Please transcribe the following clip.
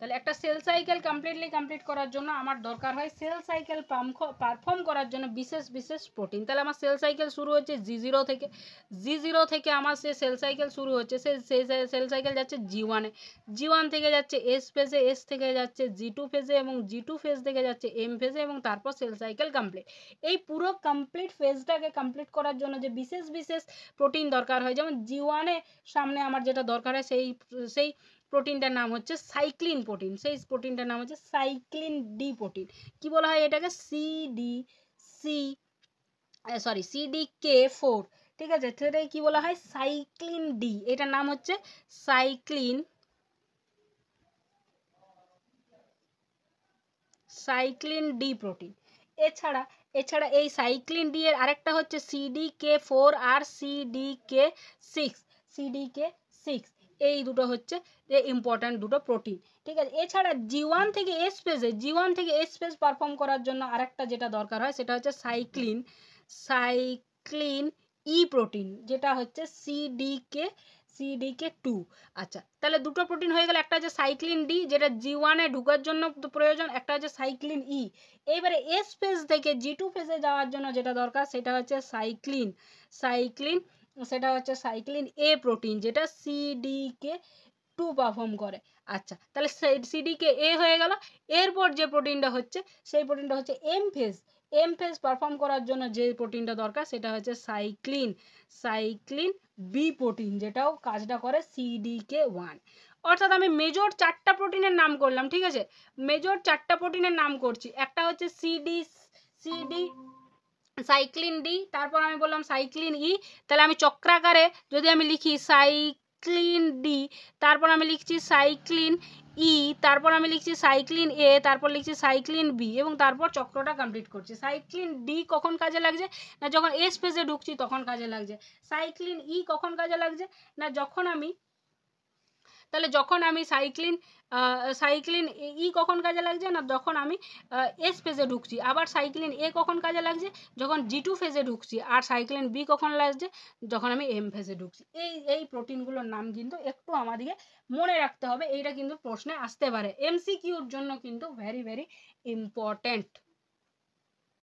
তাহলে একটা cell cycle complete করার জন্য আমার দরকার হয় সেল সাইকেল পারফর্ম করার জন্য বিশেষ প্রোটিন। তাহলে আমার সেল সাইকেল শুরু হচ্ছে G0 থেকে আমার সে সেল সাইকেল শুরু হচ্ছে, সেই সেল সাইকেল যাচ্ছে G1 এ, G1 থেকে যাচ্ছে S ফেজে, S থেকে যাচ্ছে G2 ফেজে এবং G2 ফেজ থেকে যাচ্ছে M ফেজে এবং তারপর সেল সাইকেল কমপ্লিট। এই পুরো কমপ্লিট ফেজটাকে কমপ্লিট করার জন্য যে বিশেষ প্রোটিন দরকার হয়, যেমন G1 এ সামনে আমার যেটা দরকার হয় সেই প্রোটিনটার নাম হচ্ছে সাইক্লিন প্রোটিন, সেই প্রোটিনটার নাম হচ্ছে সাইক্লিন ডি প্রোটিন। কি বলা হয় এটাকে? CDK4, ঠিক আছে, সেটাই কি বলা হয়? Cyclin D. এটার নাম হচ্ছে সাইক্লিন ডি প্রোটিন। এছাড়া এই সাইক্লিন ডি এর আরেকটা হচ্ছে CDK4 আর CDK6। এই দুটো হচ্ছে ইম্পর্ট্যান্ট দুটো প্রোটিন, ঠিক আছে। এছাড়া G1 থেকে S ফেজ পারফর্ম করার জন্য আরেকটা যেটা দরকার হয় সেটা হচ্ছে সাইক্লিন ই প্রোটিন, যেটা হচ্ছে CDK2। আচ্ছা, তাহলে দুটো প্রোটিন হয়ে গেল, একটা হচ্ছে সাইক্লিন ডি যেটা G1 এ ঢোকার জন্য প্রয়োজন, একটা হচ্ছে সাইক্লিন ই। এইবারে এস ফেজ থেকে G2 ফেজে যাওয়ার জন্য যেটা দরকার সেটা হচ্ছে সাইক্লিন এ প্রোটিন, যেটা CDK2 পারফর্ম করে। আচ্ছা, তাহলে CDK এ হয়ে গেল। এরপর যে প্রোটিনটা হচ্ছে সেই প্রোটিনটা হচ্ছে এম ফেজ পারফর্ম করার জন্য যে প্রোটিনটা দরকার সেটা হচ্ছে সাইক্লিন বি প্রোটিন, যেটাও কাজটা করে CDK1। অর্থাৎ আমি মেজর 4টা প্রোটিনের নাম করলাম, ঠিক আছে, মেজর 4টা প্রোটিনের নাম করছি। একটা হচ্ছে সাইক্লিন ডি, তারপর আমি বললাম সাইক্লিন ই। তাহলে আমি চক্রাকারে যদি আমি লিখি সাইক্লিন ডি, তারপর আমি লিখছি সাইক্লিন ই, তারপর আমি লিখছি সাইক্লিন এ, তারপর লিখছি সাইক্লিন বি এবং তারপর চক্রটা কমপ্লিট করছি। সাইক্লিন ডি কখন কাজে লাগছে? না যখন এস ফেজে ঢুকছি তখন কাজে লাগছে। সাইক্লিন ই কখন কাজে লাগছে? না যখন আমি সাইক্লিন ই কখন কাজে লাগছে? না যখন আমি এস ফেজে ঢুকছি। আবার সাইক্লিন এ কখন কাজে লাগছে? যখন G2 ফেজে ঢুকছি। আর সাইক্লিন বি কখন লাগছে? যখন আমি এম ফেজে ঢুকছি। এই প্রোটিনগুলোর নাম কিন্তু একটু আমাদেরকে মনে রাখতে হবে, এইটা কিন্তু প্রশ্নে আসতে পারে, MCQর জন্য কিন্তু ভেরি ইম্পর্টেন্ট।